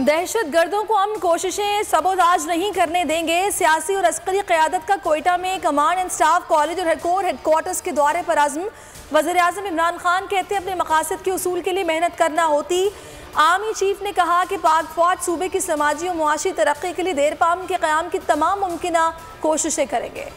दहशत गर्दों को हम कोशिशें सबोताज नहीं करने देंगे। सियासी और अस्करी क़यादत का कोयटा में कमांड एंड स्टाफ कॉलेज और कोर हेडक्वार्टर्स के दौरे पर आज़म। वज़ीर-ए-आज़म इमरान खान कहते हैं अपने मकासद के उसूल के लिए मेहनत करना होती। आर्मी चीफ ने कहा कि पाक फौज सूबे की समाजी और मुआशी तरक्की के लिए देरपाम के क़याम की तमाम मुमकिना कोशिशें करेंगे।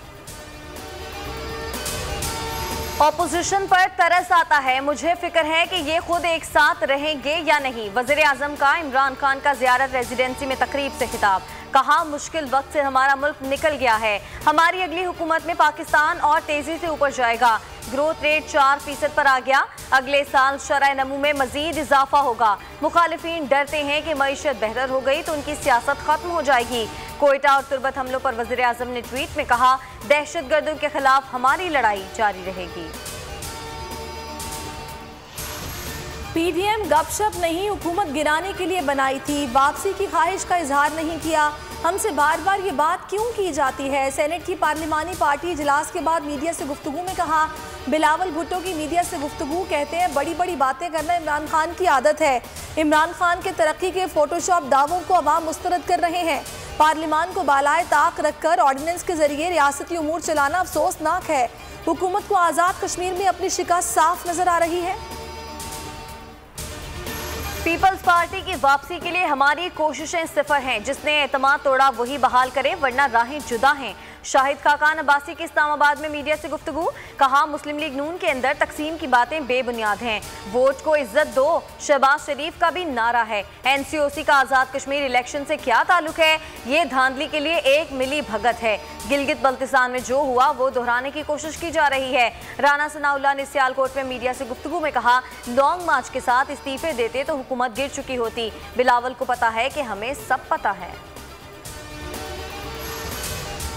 ऑपोजिशन पर तरस आता है, मुझे फिक्र है कि ये खुद एक साथ रहेंगे या नहीं। वज़ीर-ए-आज़म का इमरान खान का ज़ियारत रेजिडेंसी में तकरीब से खिताब। कहा मुश्किल वक्त से हमारा मुल्क निकल गया है, हमारी अगली हुकूमत में पाकिस्तान और तेजी से ऊपर जाएगा। ग्रोथ रेट 4% पर आ गया, अगले साल शरह नमू में मजीद इजाफा होगा। मुखालिफिन डरते हैं कि मईशत बेहतर हो गई तो उनकी सियासत खत्म हो जाएगी। कोयटा और तुर्बत हमलों पर वज़ीर-ए-आज़म ने ट्वीट में कहा दहशत गर्दों के खिलाफ हमारी लड़ाई जारी रहेगी। पीडीएम गपशप नहीं हुकूमत गिराने के लिए बनाई थी, वापसी की ख्वाहिश का इजहार नहीं किया। हमसे बार बार ये बात क्यों की जाती है। सेनेट की पार्लिमानी पार्टी इजलास के बाद मीडिया से गुफ्तगू में कहा बिलावल भुट्टो की मीडिया से गुफ्तगू, कहते हैं बड़ी बड़ी बातें करना इमरान खान की आदत है। इमरान खान के तरक्की के फोटोशॉप दावों को अवाम मुस्तरद कर रहे हैं। पार्लिमान को बालाए ताक रखकर ऑर्डिनेंस के जरिए रियासती उमूर चलाना अफसोसनाक है। हुकूमत को आज़ाद कश्मीर में अपनी शिकस्त साफ नजर आ रही है। पीपल्स पार्टी की वापसी के लिए हमारी कोशिशें सिफर हैं, जिसने एतमाद तोड़ा वही बहाल करे वरना राहें जुदा हैं। शाहिद खाकान अब्बासी की इस्लामाबाद में मीडिया से गुफ्तगू, कहा मुस्लिम लीग नून के अंदर तकसीम की बातें बेबुनियाद हैं, वोट को इज्जत दो शहबाज शरीफ का भी नारा है। एनसीओसी का आज़ाद कश्मीर इलेक्शन से क्या ताल्लुक है, ये धांधली के लिए एक मिली भगत है। गिलगित बल्तिस्तान में जो हुआ वो दोहराने की कोशिश की जा रही है। राना सनाउल्लाह ने सियालकोट में मीडिया से गुफ्तगू में कहा लॉन्ग मार्च के साथ इस्तीफे देते तो हुकूमत गिर चुकी होती। बिलावल को पता है कि हमें सब पता है।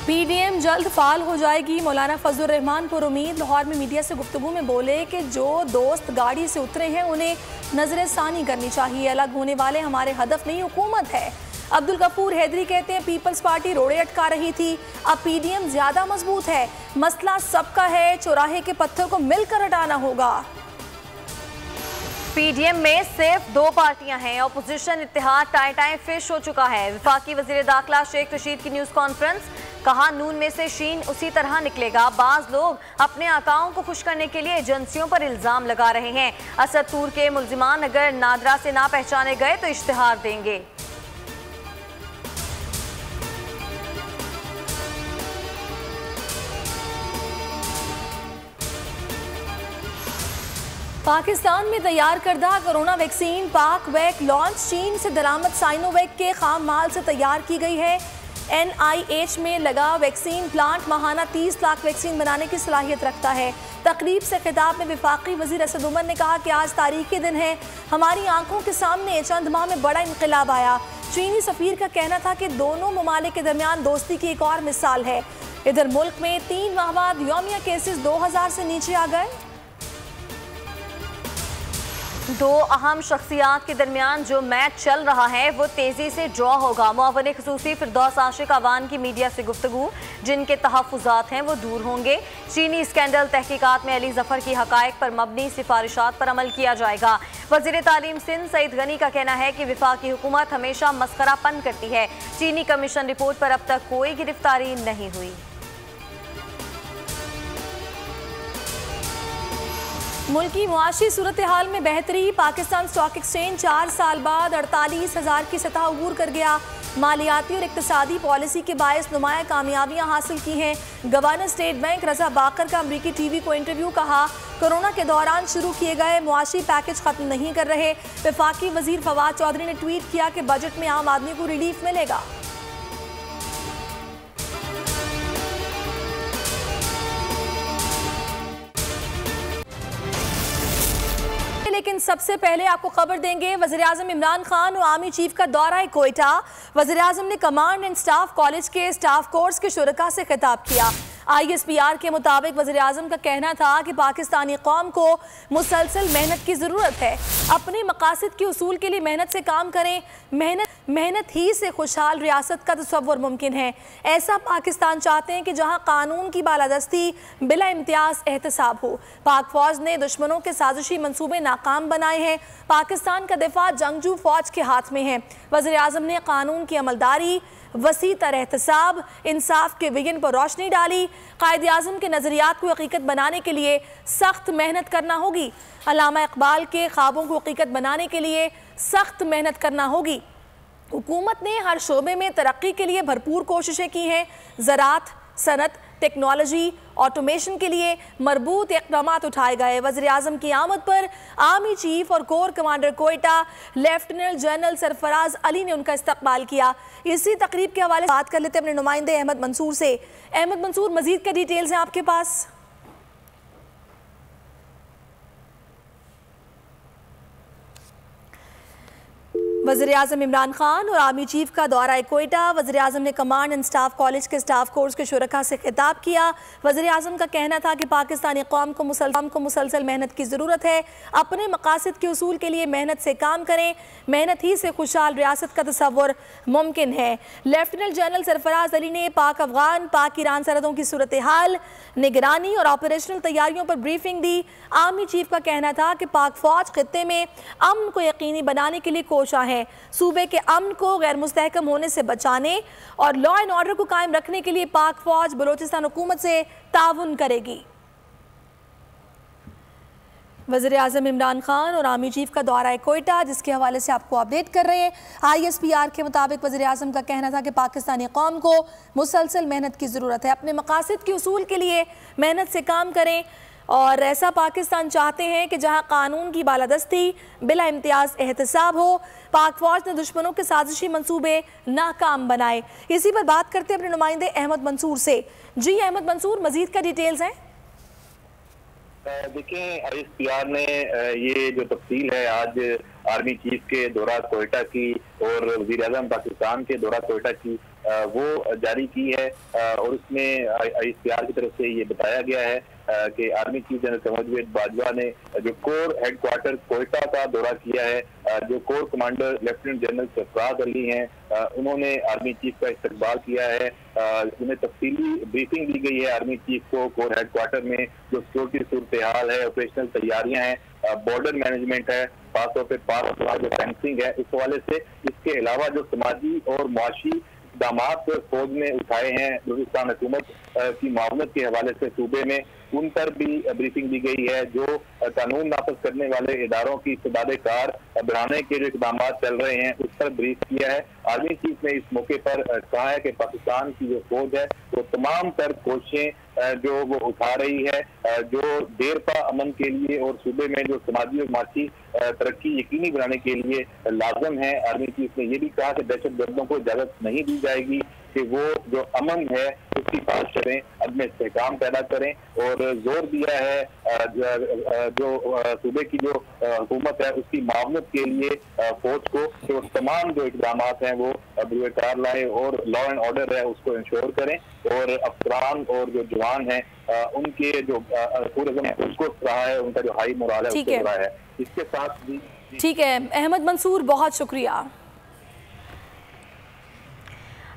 पीडीएम जल्द फाल हो जाएगी, मौलाना फजलुर रहमान पर उम्मीद। लाहौर में मीडिया से गुफ्तगू में बोले कि जो दोस्त गाड़ी से उतरे हैं उन्हें नजरसानी करनी चाहिए, अलग होने वाले हमारे हदफ नहीं हुकूमत है। अब्दुल गफूर हैदरी कहते हैं पीपल्स पार्टी रोड़े अटका रही थी, अब पीडीएम ज्यादा मजबूत है, मसला सबका है, चौराहे के पत्थर को मिलकर हटाना होगा। पीडीएम में सिर्फ दो पार्टियां हैं, ऑपोजिशन इत्तेहाद टाई टाई फिश हो चुका है। वफाकी वजीर दाखिला शेख रशीद की न्यूज कॉन्फ्रेंस, कहा नून में से शीन उसी तरह निकलेगा। बाज लोग अपने आकाओं को खुश करने के लिए एजेंसियों पर इल्जाम लगा रहे हैं। असद तूर के मुल्जिमान अगर नादरा से ना पहचाने गए तो इश्तिहार देंगे। पाकिस्तान में तैयार करदा कोरोना वैक्सीन पाक वैक लॉन्च, चीन से दरामद साइनोवैक के खाम माल से तैयार की गई है। NIH में लगा वैक्सीन प्लांट माहाना 30 लाख वैक्सीन बनाने की सलाहियत रखता है। तकरीब से खिताब में वफाकी वजीर असद उमर ने कहा कि आज तारीखी दिन है, हमारी आंखों के सामने चंद माह में बड़ा इनकलाब आया। चीनी सफीर का कहना था कि दोनों ममालिक के दरमियान दोस्ती की एक और मिसाल है। इधर मुल्क में 3 माह बाद यौमिया केसेस 2000 से नीचे आ गए। दो अहम शख्सियात के दरमियान जो मैच चल रहा है वो तेजी से ड्रॉ होगा। मुआवने खसूसी फिरदौस आशिक अवान की मीडिया से गुफ्तगू, जिनके तहफ़्फ़ुज़ात हैं वो दूर होंगे। चीनी स्कैंडल तहकीकात में अली जफर की हकायक पर मबनी सिफारिशात पर अमल किया जाएगा। वज़ीर तालीम सिंध सईद गनी का कहना है कि वफाकी हुकूमत हमेशा मस्खरापन करती है। चीनी कमीशन रिपोर्ट पर अब तक कोई गिरफ्तारी नहीं हुई। मुल्क की मुआशी सूरत हाल में बेहतरी, पाकिस्तान स्टॉक एक्सचेंज 4 साल बाद 48,000 की सतह अबूर कर गया। मालियाती और इक्तसादी पॉलिसी के बायस नुमाया कामयाबियां हासिल की हैं। गवर्नर स्टेट बैंक रजा बाकर का अमरीकी टीवी को इंटरव्यू, कहा कोरोना के दौरान शुरू किए गए मुआशी पैकेज खत्म नहीं कर रहे। वफाकी वजीर फवाद चौधरी ने ट्वीट किया कि बजट में आम आदमी को रिलीफ मिलेगा। लेकिन सबसे पहले आपको खबर देंगे वज़ीर-ए-आज़म इमरान खान और आर्मी चीफ का दौरा है कोयटा। वज़ीर-ए-आज़म ने कमांड एंड स्टाफ कॉलेज के स्टाफ कोर्स के शुरका से खिताब किया। ISPR के मुताबिक वज़ीर-ए-आज़म का कहना था कि पाकिस्तानी कौम को मुसलसल मेहनत की ज़रूरत है, अपने मकासद के उसूल के लिए मेहनत से काम करें। मेहनत मेहनत ही से खुशहाल रियासत का तसव्वुर मुमकिन है। ऐसा पाकिस्तान चाहते हैं कि जहां कानून की बालादस्ती बिला इम्तियाज एहतसाब हो। पाक फौज ने दुश्मनों के साजिशी मंसूबे नाकाम बनाए हैं। पाकिस्तान का दिफा जंगजू फौज के हाथ में है। वज़ीर आज़म ने कानून की अमलदारी, वसी तर एहतसाब, इंसाफ के विजन पर रोशनी डाली। कायद आज़म के नज़रियात को हकीकत बनाने के लिए सख्त मेहनत करना होगी। अल्लामा इकबाल के ख्वाबों को हकीकत बनाने के लिए सख्त मेहनत करना होगी। हुकूमत ने हर शोबे में तरक्की के लिए भरपूर कोशिशें की हैं। ज़राअत, सनत, टेक्नोलॉजी, ऑटोमेशन के लिए मरबूत इक़दाम उठाए गए। वज़ीर आज़म की आमद पर आर्मी चीफ और core commander Quetta lieutenant general Sarfaraz Ali ने उनका इस्तकबाल किया। इसी तकरीब के हवाले से बात कर लेते हैं अपने नुमाइंदे अहमद मंसूर से। अहमद मंसूर, मजीद क्या डिटेल्स हैं आपके पास? वज़ीर आज़म इमरान खान और आर्मी चीफ का दौरा कोयटा। वज़ीर आज़म ने कमांड एंड स्टाफ कॉलेज के स्टाफ कोर्स के शुरका से खिताब किया। वज़ीर आज़म का कहना था कि पाकिस्तानी कौम को मुसलसल मेहनत की ज़रूरत है। अपने मकासद के उसूल के लिए मेहनत से काम करें। मेहनत ही से खुशहाल रियासत का तसव्वुर मुमकिन है। लेफ्टिनेंट जनरल सरफराज अली ने पाक अफगान, पाक ईरान सरहदों की सूरत हाल, निगरानी और ऑपरेशनल तैयारियों पर ब्रीफिंग दी। आर्मी चीफ का कहना था कि पाक फौज खित्ते में अमन को यकीनी बनाने के लिए कोशा है। सूबे के अमन को गैर मुस्तहकम होने से बचाने और लॉ एंड ऑर्डर को कायम रखने के लिए पाक फौज बलोचिस्तान हुकूमत से ताउन करेगी। वज़ीर आज़म इमरान खान और आर्मी चीफ का दौरा कोयटा, जिसके हवाले से आपको अपडेट कर रहे हैं। ISPR के मुताबिक वज़ीर आज़म का कहना था कि पाकिस्तानी कौम को मुसलसल मेहनत की ज़रूरत है। अपने मकासद के उसूल के लिए मेहनत से काम करें और ऐसा पाकिस्तान चाहते हैं कि जहां कानून की बालादस्ती बिला इम्तियाज एहतसाब हो। पाक फौज ने दुश्मनों के साजिशी मंसूबे नाकाम बनाए। इसी पर बात करते हैं अपने नुमाइंदे अहमद मंसूर से। जी अहमद मंसूर, मजीद क्या डिटेल्स हैं? देखें, ISPR ने ये जो तफसील है आज आर्मी चीफ के दौरा कोयटा की और वज़ीर आज़म पाकिस्तान के दौरा कोयटा की वो जारी की है और उसमें ISPR की तरफ से ये बताया गया है कि आर्मी चीफ जनरल कमरजावेद बाजवा ने जो कोर हेडक्वार्टर कोयटा का दौरा किया है, जो core commander lieutenant general Sarfaraz Ali हैं, उन्होंने आर्मी चीफ का इस्तकबाल किया है। उन्हें तफसीली ब्रीफिंग दी गई है आर्मी चीफ को कोर हेडक्वार्टर में। जो सिक्योरिटी सूरत हाल है, ऑपरेशनल तैयारियां हैं, बॉर्डर मैनेजमेंट है, खासतौर पर पाक जो फेंसिंग है, इस हवाले से। इसके अलावा जो समाजी और मुआशी इक़दाम फौज ने उठाए हैं बलूचिस्तान हुकूमत की मावनत के हवाले से सूबे में, उन पर भी ब्रीफिंग दी गई है। जो कानून नाफज करने वाले इदारों की इस्तेमाल कार बढ़ाने के जो इक़दाम चल रहे हैं, उस पर ब्रीफ किया है। आर्मी चीफ ने इस मौके पर कहा है कि पाकिस्तान की जो फौज है वो तमाम तर कोशिशें जो वो उठा रही है, जो देर पा अमन के लिए और सूबे में जो समाजी और माशी तरक्की यकीनी बनाने के लिए लाजम है। आर्मी चीफ ने यह भी कहा कि दहशत गर्दों को इजाजत नहीं दी जाएगी कि वो जो अमन है उसकी बात करें, अदम इस्तेहकाम पैदा करें। और जोर दिया है जो सूबे की जो हुकूमत है उसकी मावनत के लिए फौज को कि वो तमाम जो इक़दाम हैं वो बरूकार लाए और लॉ एंड ऑर्डर है उसको इंश्योर करें। और अफसरान और जो जवान हैं उनके जो टूरिज्म है उसको रहा है, उनका जो हाई मोराल है उसको रहा है। इसके साथ भी ठीक है अहमद मंसूर, बहुत शुक्रिया।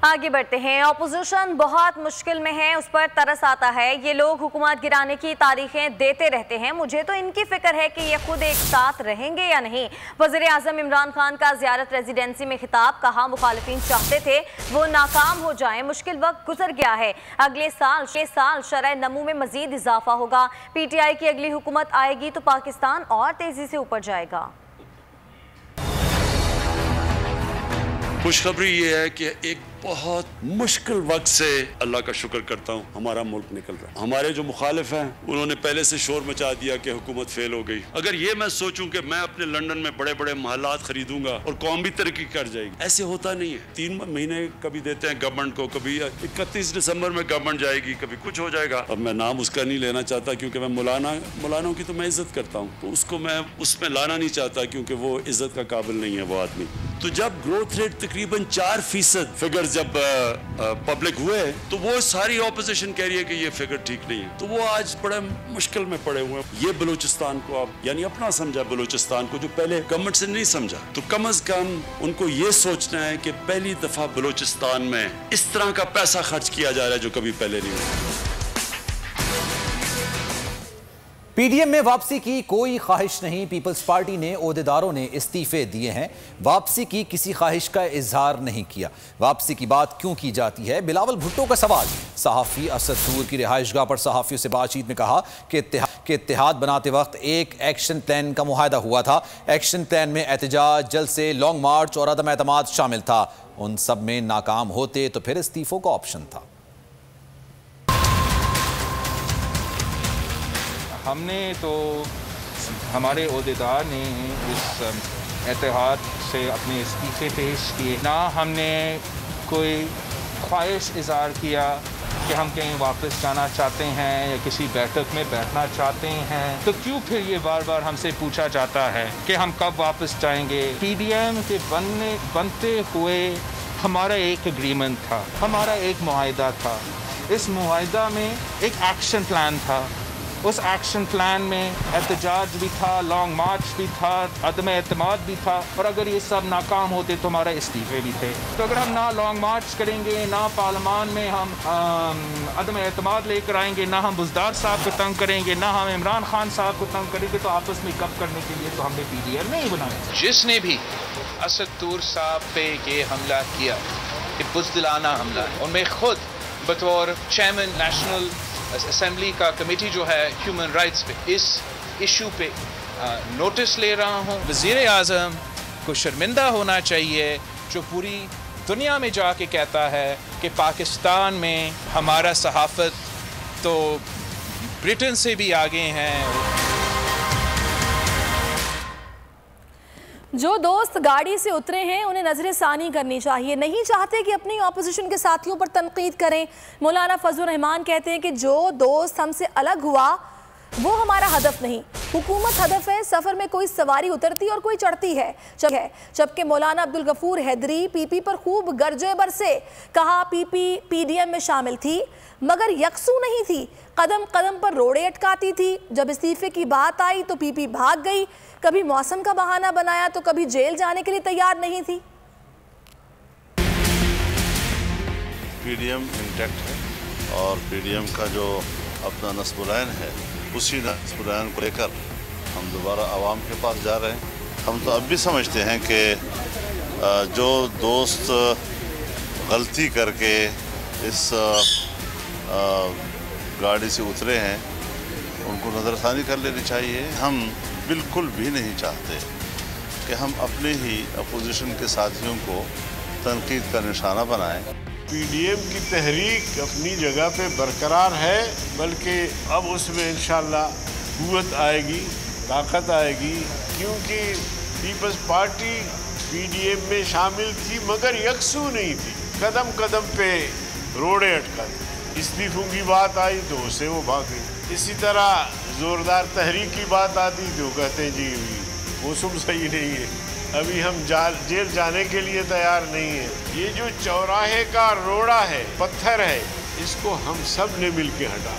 आगे बढ़ते हैं। ऑपोजिशन बहुत मुश्किल में है, उस पर तरस आता है। ये लोग हुकूमत गिराने की तारीखें देते रहते हैं। मुझे तो इनकी फिक्र है कि ये खुद एक साथ रहेंगे या नहीं। वज़ीर आज़म इमरान खान का ज़ियारत रेजिडेंसी में खिताब, कहा मुखालिफिन चाहते थे वो नाकाम हो जाए। मुश्किल वक्त गुजर गया है। अगले साल शरह नमू में मजीद इजाफा होगा। PTI की अगली हुकूमत आएगी तो पाकिस्तान और तेजी से ऊपर जाएगा। खुशखबरी ये है कि एक बहुत मुश्किल वक्त से अल्लाह का शुक्र करता हूँ हमारा मुल्क निकल रहा है। हमारे जो मुखालिफ हैं उन्होंने पहले से शोर मचा दिया कि हुकूमत फेल हो गई। अगर ये मैं सोचूं कि मैं अपने लंदन में बड़े बड़े महलात खरीदूंगा और कौम भी तरक्की कर जाएगी, ऐसे होता नहीं है। 3 महीने कभी देते हैं गवर्नमेंट को, कभी 31 दिसंबर में गवर्नमेंट जाएगी, कभी कुछ हो जाएगा। अब मैं नाम उसका नहीं लेना चाहता क्योंकि मैं मौलानाओं की तो मैं इज्जत करता हूँ, तो उसको मैं उसमें लाना नहीं चाहता क्योंकि वो इज्जत का काबिल नहीं है वो आदमी। तो जब ग्रोथ रेट तकरीबन 4% फिगर जब पब्लिक हुए तो वो सारी ऑपोजिशन कह रही है कि ये फिगर ठीक नहीं है, तो वो आज बड़े मुश्किल में पड़े हुए हैं। ये बलूचिस्तान को आप यानी अपना समझा, बलूचिस्तान को जो पहले गवर्नमेंट से नहीं समझा, तो कम से कम उनको ये सोचना है कि पहली दफा बलूचिस्तान में इस तरह का पैसा खर्च किया जा रहा है जो कभी पहले नहीं हुआ। पीडीएम में वापसी की कोई ख्वाहिश नहीं, पीपल्स पार्टी ने ओहदेदारों ने इस्तीफे दिए हैं, वापसी की किसी ख्वाहिश का इजहार नहीं किया। वापसी की बात क्यों की जाती है, बिलावल भुट्टो का सवाल। सहाफ़ी असद नूर की रिहाइशगाह पर सहाफ़ियों से बातचीत में कहा कि इत्तेहाद बनाते वक्त एक एक्शन प्लान का मुआहदा हुआ था। एक्शन प्लान में एहतजाज, जलसे, लॉन्ग मार्च और अदम एतमाद शामिल था। उन सब में नाकाम होते तो फिर इस्तीफों का ऑप्शन था। हमने तो हमारे ओहदेदार ने इस इत्तेहाद से अपने इस्तीफे पेश किए, ना हमने कोई ख्वाहिश इज़हार किया कि हम कहीं वापस जाना चाहते हैं या किसी बैठक में बैठना चाहते हैं। तो क्यों फिर ये बार बार हमसे पूछा जाता है कि हम कब वापस जाएंगे। पीडीएम के बनते हुए हमारा एक एग्रीमेंट था, हमारा एक मुआहिदा था। इस मुआहिदा में एक एक्शन प्लान था, उस एक्शन प्लान में एहतजाज भी था, लॉन्ग मार्च भी था, अदम एतमाद भी था, और अगर ये सब नाकाम होते तो हमारे इस्तीफे भी थे। तो अगर हम ना लॉन्ग मार्च करेंगे, ना पार्लियामान में हम अदम एतमाद लेकर आएंगे, ना हम बुज़दार साहब को तंग करेंगे, ना हम इमरान खान साहब को तंग करेंगे, तो आपस में कब करने के लिए तो हमने पीडीएम नहीं बनाया। जिसने भी असद नूर साहब पे ये हमला किया, ये बुज़दिलाना हमला है, उनमें खुद बतौर चेयरमैन नेशनल असेंबली का कमेटी जो है ह्यूमन राइट्स पे, इस इशू पे नोटिस ले रहा हूँ। वज़ीर आज़म को शर्मिंदा होना चाहिए जो पूरी दुनिया में जाके कहता है कि पाकिस्तान में हमारा सहाफ़त तो ब्रिटेन से भी आगे हैं। जो दोस्त गाड़ी से उतरे हैं उन्हें नज़र-ए-सानी करनी चाहिए, नहीं चाहते कि अपनी ऑपोजिशन के साथियों पर तनकीद करें। मौलाना फजल रहमान कहते हैं कि जो दोस्त हमसे अलग हुआ वो हमारा हदफ नहीं, हुकूमत हदफ है। सफ़र में कोई सवारी उतरती और कोई चढ़ती है। जबकि मौलाना अब्दुल गफूर हैदरी पीपी पर खूब गरजे बरसे, कहा पीपी पीडीएम में शामिल थी मगर यकसू नहीं थी, कदम कदम पर रोड़े अटकाती थी। जब इस्तीफे की बात आई तो पीपी भाग गई, कभी मौसम का बहाना बनाया तो कभी जेल जाने के लिए तैयार नहीं थी। पीडीएम इंटैक्ट है और पीडीएम का जो अपना नस्बुलैन है, उसी नस्बुलैन को लेकर हम दोबारा आवाम के पास जा रहे हैं। हम तो अब भी समझते हैं कि जो दोस्त गलती करके इस गाड़ी से उतरे हैं उनको नज़रसानी कर लेनी चाहिए। हम बिल्कुल भी नहीं चाहते कि हम अपने ही अपोजिशन के साथियों को तनकीद का निशाना बनाएं। पीडीएम की तहरीक अपनी जगह पे बरकरार है, बल्कि अब उसमें इंशाअल्लाह कुव्वत आएगी, ताकत आएगी, क्योंकि पीपल्स पार्टी पीडीएम में शामिल थी मगर यकसू नहीं थी, कदम कदम पे रोड़े अटकाती। इस्तीफों की बात आई तो उससे वो भाग गई। इसी तरह ज़ोरदार तहरीक की बात आती तो कहते हैं जी मौसम सही नहीं है, अभी हम जेल जाने के लिए तैयार नहीं है। ये जो चौराहे का रोड़ा है, पत्थर है, इसको हम सब ने मिल के हटा।